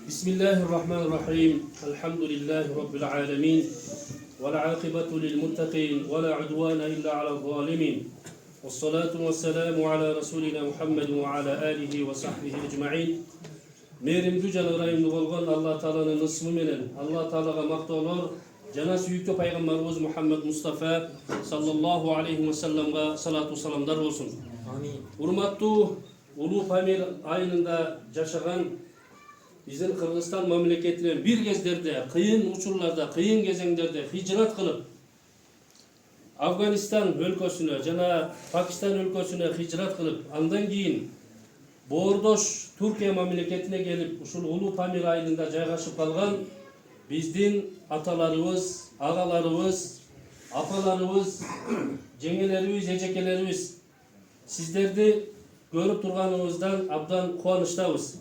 Bismillahirrahmanirrahim. Elhamdülillahi Rabbil alemin. Ve l'âkibatu lil muttaqin. Ve la udvâne illa alel zâlimin. Vessalatu vesselamu ala Resulina Muhammedin ve ala alihi ve sahbihi ecma'in. Merimli canırayımlı bolgan Allah Taala'nın ismi menen Allah Taala'ga maktoolor. Jana sүйүктүү пайгамбарыбыз Muhammed Mustafa sallallahu aleyhi ve sellem'e salatu salamlar olsun. Amin. Urmattуу Улуу Памир айынында жашаган биздин Кыргызстан мамлекетинен bir кездерде, кыйын учурларда, кыйын кезеңдерде хижрат кылып Афганистан өлкөсүнө жана Пакистан өлкөсүнө хижрат кылып, андан кийин боордош Түркия мамлекетине келип, ушул Улуу Памир айылында жайгашып калган биздин аталарыбыз, агаларыбыз, апаларыбыз, жеңелерибиз, эжекелерибиз сиздерди görüp turganımızdan abdan kuvanıştayız.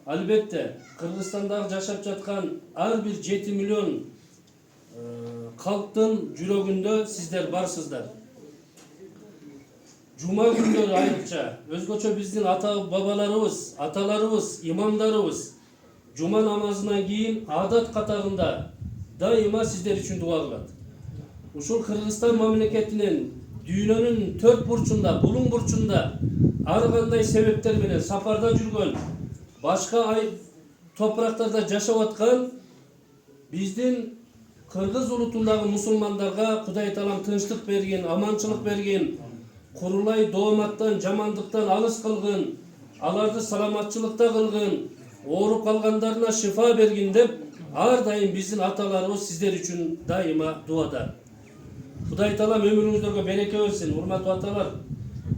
Albatta Kırgızstanda yaşap жатқан her bir 7 milyon halktın жүрөгүндө sizler barsızlar. Cuma günleri ayrıca özgöçö bizdin ata babalarımız, atalarımız, imamlarımız Cuma namazından keyin adat katağında daima sizler için dua kılат. Uşul Kırgızstan memleketinin dünyonun dört burçunda, bulun burçunda ar kандай sebepler menен safarda жүргөн, başka topraklarda жашап аткан биздин Kırgız улутундагы мусулмандарга Кудай Таалам тынчтык берген, аманчылык берген, курулай дооматтан, жамандыктан алыс кылгын, аларды саламатчылыкта кылгын, ооруп калгандарына шифа берген деп ар дайым биздин аталарыбыз сиздер үчүн дайыма дуада. Кудай Таалам ömürüңүздөргө береке берсин, урматтуу аталар.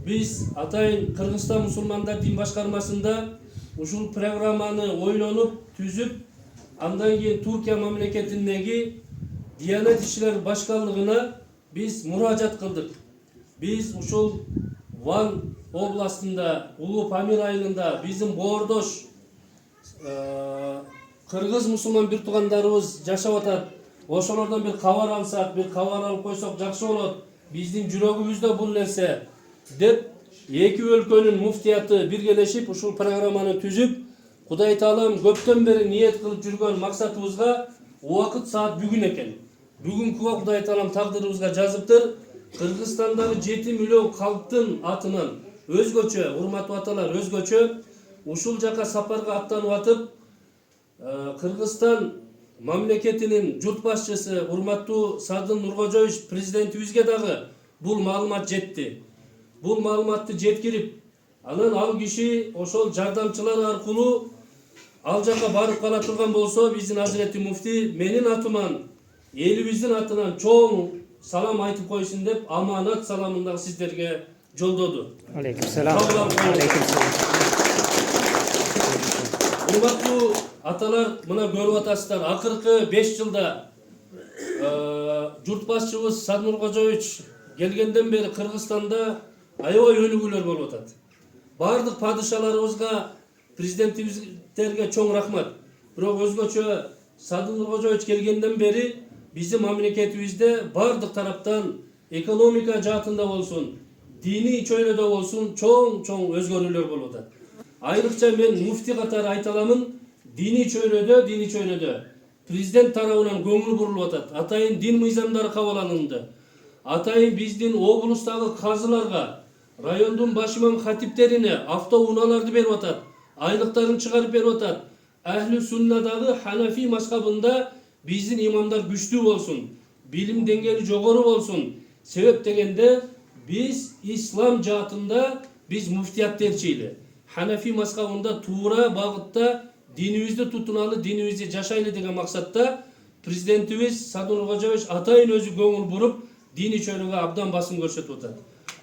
Biz atayın Kırgızstan Müslümanlar Din Başkarması'nda uşul programmanı oylonуп, tüzüp, andan keyin Türkiye memleketindeki Diyanet İşleri Başkanlığına biz müracaat kıldık. Biz uşul Van oblastında, Улуу Памир айылында bizim boordoş Kırgız Müslüman bir tuğandarыбыз жашап атат. Oşolordan bir kavar alsak, bir kavar alıp koysak jakşı bolot. Bizdin жүрөгүбүздө bul nerse dep iki өлkөнүн muftiyatı birgeleşip uşul programmаны tüzüp Kuday Taalam köpten beri niyet kılıp жүргөн maksatыбызга убакыt saat бүгүн экен. Бүгүнкү Kuday Taalam taqdırыбызга жазыптыр. Kırgızstandагы 7 milyon halktın atынан özgöçö, урматтуу аталар, özgöçö ушул жака сапарга аттанып атып Kırgızstan mamleketinin jurt başçısı урматтуу Садыр Нуркожоевич президентибизге дагы бул маалымат жетти. Бул маалыматты жеткирип, анан ал киши ошол жардамчылар аркылуу ал жака барып кала турган болсо, биздин Азирети муфти менин атыман, элибиздин атынан чоң салам айтып койсун деп аманат саламын дагы сиздерге жолдоду. Алейкумсалам. Урматтуу аталар, мына көрүп атасыздар, акыркы 5 жылда журт башчыбыз Садыр Нуркожоевич келгенден бери Кыргызстанда аябай өнүгүүлөр болуп атат. Бардык падышаларыбызга, президентибизге чоң рахмат. Бирок өзгөчө Садыр Нуркожоевич келгенден бери биздин мамлекетибизде бардык тараптан экономика жаатында болсун, дини чөйрөдө болсун, чоң өзгөрүүлөр болуп атат. Айрыкча мен муфти катары айта аламын, дини чөйрөдө президент тарабынан көңүл бурулуп атат. Атайын дин мыйзамдары кабыл алынды. Атайын биздин облустагы казыларга, райондун баш имам хатиптерине автоунааларды берип атат, айлыктарын чыгарып берип атат. Ахли суннадагы Ханафи мазхабында биздин имамдар күчтүү болсун, билим деңгээли жогору болсун. Себеп дегенде биз ислам жаатында биз муфтият терчили. Ханафи мазхабында туура багытта dinibizde tutunalı, dinibizde жашайлы деген максатта президентибиз Садыр Нуркожоевич атайын өзү көңүл буруп, dini çöylüğe abdan basın görüşet otar.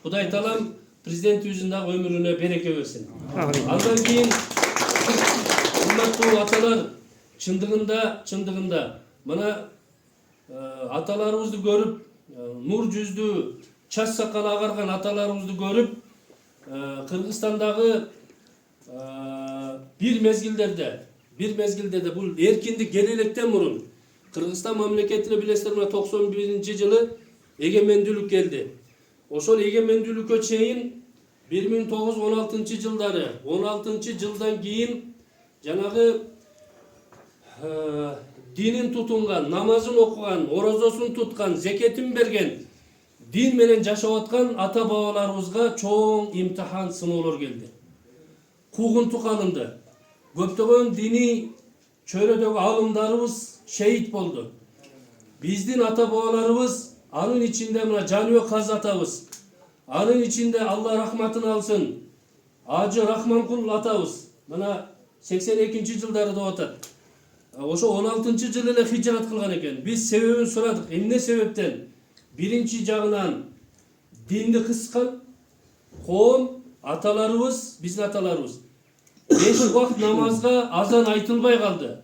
Kuday Talam президентибиздин дагы ömrüne береке берсин. Андан кийин урматтуу аталар, чындыгында мына аталарыбызды көрүп, нур жүздүү, чач сакалы агарган аталарыбызды көрүп, Кыргызстандагы bir mezgilde de bu erkinlik gelenekten murun Kırgızstan memleketine bilesizler 91. yılı egemendilik geldi. Oşol egemendilikö çeyin 1916 жылдары 16 жылдан кийин жанагы Dinin tutulgan, namazın okugan, orozosун tutkан, zeketin bergen, din menen жашап аткан ата бабаларыбызга чоң имтихан сыноолор келди. Куугунтук алынды. Көптөгөн дини чөйрөдөгү алымдарыбыз шейит болду. Биздин ата бабаларыбыз, анын ичинде мына Жаныбек Казы атабыз, анын ичинде Алла рахматын алсын, Ажы Рахманкул атабыз, мына 82-жылдары деп атат. Ошо 16-жылы эле хижрат кылган экен. Биз себебин сурадык. Эмне себептен? Биринчи жагынан динди кыскан коом аталарыбыз, биздин аталарыбыз 5 убакыт намазга азан айтылбай калды.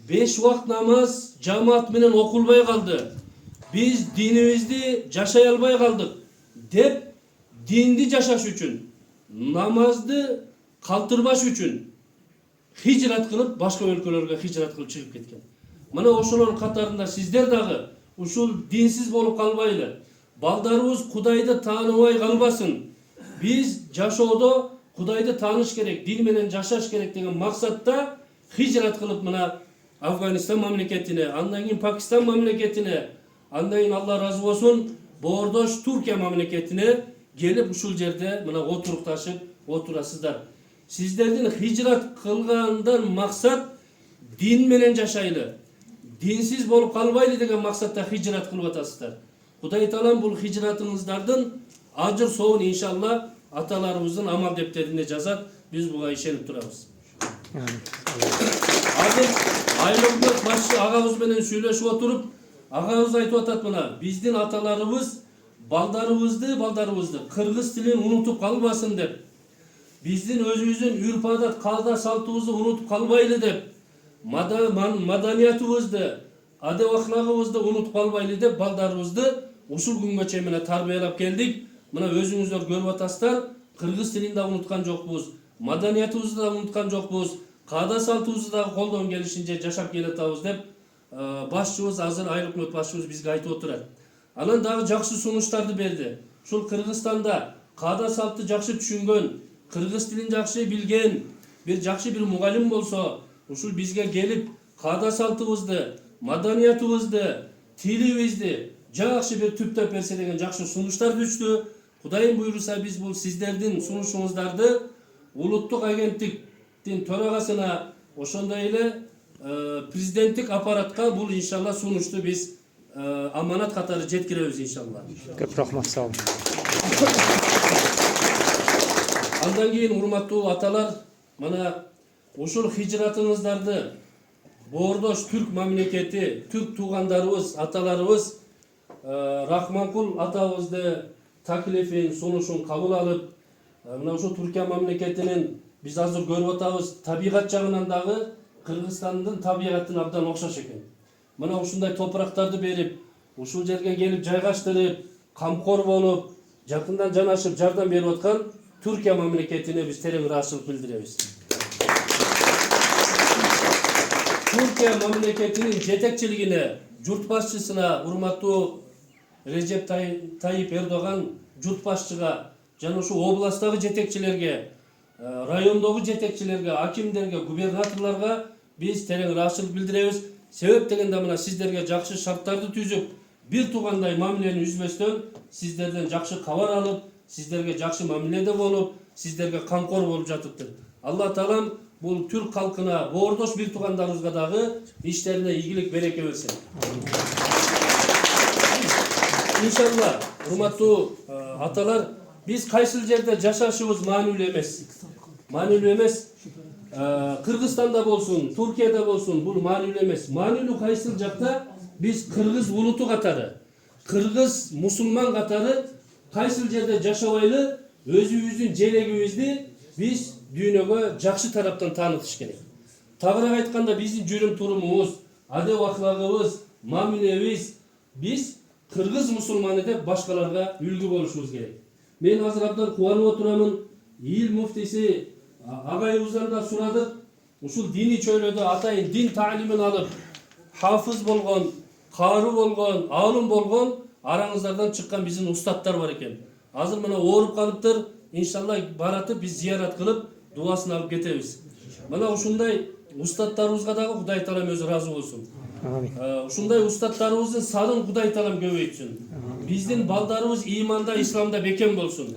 5 убакыт намаз жамаат менен окулбай калды. Биз динибизди жашай албай калдык деп динди жашаш үчүн, намазды калтырбаш үчүн хижрат кылып, башка өлкөлөргө хижрат кылып чыгып кеткен. Мына ошолордун катарында сиздер дагы ушул динсиз болуп калбайлы. Балдарыбыз Кудайды тааныбай калбасын. Биз жашоодо Кудайды тааныш керек, дин менен жашаш керек деген максатта хижрат кылып мына Афганистан мамлекетине, андан кийин Пакистан мамлекетине, андан кийин Алла разы болсун боордош Туркия мамлекетине келип ушул жерде мына отурукташып отурасыздар. Сиздердин хижрат кылгандан максат дин менен жашайлы, динсиз болуп калбайлы деген максатта хижрат кылып атасыздар. Кудай Таалам бул хижратыңыздардын ажыр соогун иншалла аталарыбыздын амал дептерине жазат. Биз буга ишенип турабыз. Азыр Айлымбек башчы агабыз менен сүйлөшүп отуруп, агабыз айтып атат мына биздин аталарыбыз балдарыбызды кыргыз тилин унутуп калбасын деп, биздин өзүбүздүн үрп-адат, каада салтыбызды унутуп калбайлы деп, маданиятыбызды, адеп-ахлагыбызды унутуп калбайлы деп балдарыбызды ушул күнгө чейин менен тарбиялап келдик. Мына өзүңүздөр көрүп атасыздар, кыргыз тилин да унуткан жокпуз, маданиятыбызды да унуткан жокпуз, каада салтыбызды да колдон келишинче жашап келатабыз деп башчыбыз азыр Айлыкмөт башчыбыз бизге айтып отурат. Анан дагы жакшы сунуштарды берди. Ушул Кыргызстанда каада салтты жакшы түшүнгөн, кыргыз тилин жакшы билген, жакшы бир мугалим болсо, ушул бизге келип каада салтыбызды, маданиятыбызды, тилибизди жакшы бир түптөп берсе деген жакшы сунуштар түштү. Кудайым буйруса биз бул сиздердин сунушуңуздарды улуттук агенттиктин төрагасына, ошондой эле президенттик аппаратка бул иншалла сунушту биз аманат катары жеткиребиз иншалла. Көп рахмат, сау. Андан кийин урматтуу аталар, мына ушул хижратыңыздарды боордош түрк мамлекети, түрк туугандарыбыз, аталарыбыз Рахманкул атабызды таклифин, сунушун кабыл алып, мына ушул Туркия мамлекетинин биз азыр көрүп атабыз, табигат жагынан дагы Кыргызстандын табигатына абдан окшош экен. Мына ушундай топурактарды берип, ушул жерге келип жайгаштырып, камкор болуп, жакындан жанашып жардам берип аткан Туркия мамлекетине биз терең ыраазычылык билдиребиз. Туркия мамлекетинин жетекчилигине, журт башчысына, урматтуу Режеп Тайип Эрдоган журт башчыга жана ушул областтагы жетекчилерге, райондогу жетекчилерге, акимдерге, губернаторлорго биз терең ыраазычылык билдиребиз. Себеп дегенде мына сиздерге жакшы шарттарды түзүп, бир туугандай мамилени үзбөстөн сиздерден жакшы кабар алып, сиздерге жакшы мамиледе болуп, сиздерге камкор болуп жатыптыр. Алла Таалам бул түрк калкына, боордош бир туугандарыбызга дагы иштерине ийгилик, береке берсин. Иншалла, урматтуу аталар, биз кайсыл жерде жашашыбыз маанилүү эмес. Маанилүү эмес. Кыргызстанда болсун, Туркияда болсун, бул маанилүү эмес. Маанилүү кайсыл жакта биз кыргыз улуту катары, кыргыз мусулман катары кайсыл жерде жашабайлы, өзүбүздүн желегибизди биз дүйнөгө жакшы тараптан таанытыш керек. Тагыраак айтканда биздин жүрүм турумубуз, адеп-ахлагыбыз, мамилебиз биз кыргыз мусулманы деп башкаларга үлгү болушубуз керек. Мен азыр абдан кубанып отурамын. Ил муфтиси агайыбыздан да сурадык. Ушул дини чөйрөдө атайын дин таалимин алып, хафыз болгон, кары болгон, алым болгон араңыздардан чыккан биздин устаттар бар экен. Азыр мына ооруп калыптыр. Иншалла баратып биз зыярат кылып, дуасын алып кетебиз. Мына ушундай Ustadтарыбызга дагы Кудай Таалам өзү ыраазы болсун. Амин. Ушундай ustadтарыбыздын санын Кудай Таалам көбөйтсүн. Биздин балдарыбыз иманда, исламда бекем болсун.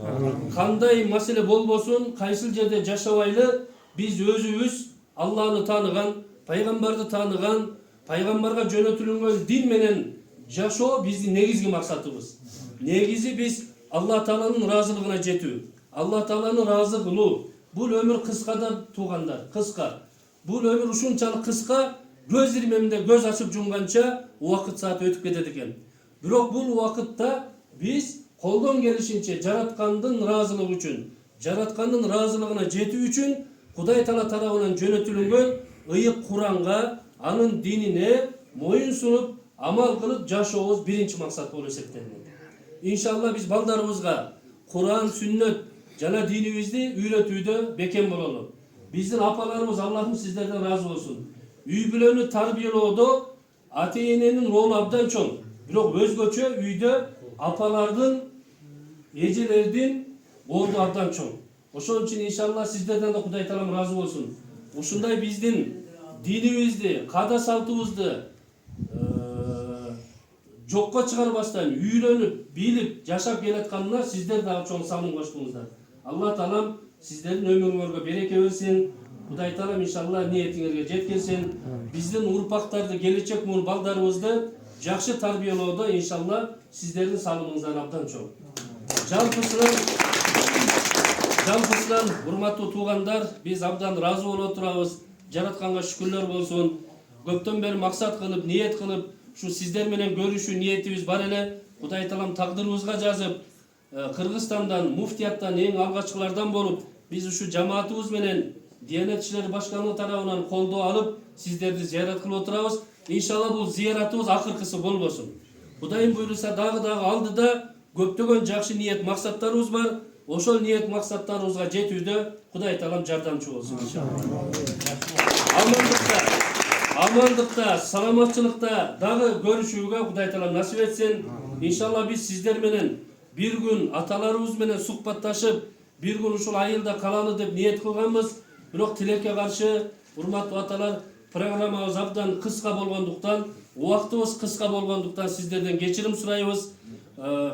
Кандай маселе болбосун, кайсыл жерде жашабайлы, биз өзүбүз Алланы тааныган, пайгамбарды тааныган, пайгамбарга жөнөтүлгөн дин менен жашоо биздин негизги максатыбыз. Негизи биз Алла Тааланын ыраазылыгына жетүү, Алла Тааланы ыраазы кылуу. Бул өмүр кыска да туугандар, кыска. Бул өмүр ушунчалык кыска, көз ирмемде көз ачып жумганча убакыт саат өтүп кетет экен. Бирок бул убакытта биз колдон келишинче жараткандын ыраазылыгы үчүн, жараткандын ыраазылыгына жетүү үчүн Кудай Таала тарабынан жөнөтүлгөн ыйык Куранга, анын динине моюн сунуп, амал кылып жашообуз биринчи максат болуп эсептелет. Иншалла биз балдарыбызга Куран, сүннөт жана динибизди үйрөтүүдө бекем бололу. Биздин апаларыбыз, Аллахым сиздерден ыраазы болсун. Үй бүлөнү тарбиялоодо ата-эненин ролу абдан чоң. Бирок өзгөчө үйдө апалардын, эжелердин орду абдан чоң. Ошон үчүн иншалла сиздерден да Кудай Таалам ыраазы болсун. Ушундай биздин динибизди, каада салтыбызды жокко чыгарбастан үйрөнүп, билип жашап келатканына сиздер дагы чоң салым коштуңуздар. Алла Таалам сиздердин өмүрүңөргө береке берсин. Кудай Таалам иншалла ниетиңерге жеткирсин. Биздин урпактарды, келечек муун балдарыбызды жакшы тарбиялоодо иншалла сиздердин салымыңыздар абдан чоң. Жалпысынан урматтуу туугандар, биз абдан ыраазы болуп турабыз. Жаратканга шүкүрлөр болсун. Көптөн бери максат кылып, ниет кылып, ушу сиздер менен көрүшүү ниетибиз бар эле. Кудай Таалам тагдырыбызга жазып, Кыргызстандан, муфтияттан эң алгачкылардан болуп, биз ушу жамаатыбыз менен Диянет ишleri башканлыгы тарабынан колдоо алып, сиздерди зыярат кылып отурабыз. Иншалла бул зыяратыбыз акыркысы болбосун. Кудайым буйруса дагы алдыда көптөгөн жакшы ниет максаттарыбыз бар. Ошол ниет максаттарыбызга жетүүдө Кудай Таалам жардамчы болсун иншалла. Амандыкта, саламатчылыкта дагы көрүшүүгө Кудай Таалам насип этсин. Иншалла биз сиздер менен бир күн аталарыбыз менен сухбатташып, бир күн ушул айылда калалы деп ниет кылганбыз. Бирок тилекке каршы, урматтуу аталар, программабыз абдан кыска болгондуктан, убактыбыз кыска болгондуктан сиздерден кечирим сурайбыз.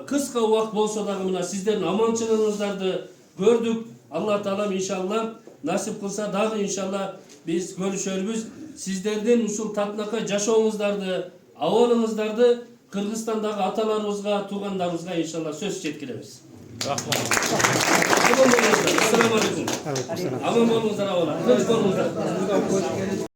Кыска убакыт болсо дагы мына сиздердин аманчылыгыңыздарды көрдүк. Алла Таалам иншалла насип кылса дагы иншалла биз көрүшөрбүз. Сиздердин ушул татынакай жашооңуздарды, абалыңыздарды Кыргызстандагы аталарыбызга, туугандарыбызга иншалла сөз жеткиребиз. Assalamu alaikum. Amon bolыңыздар, абалар. Тынч болуңуздар.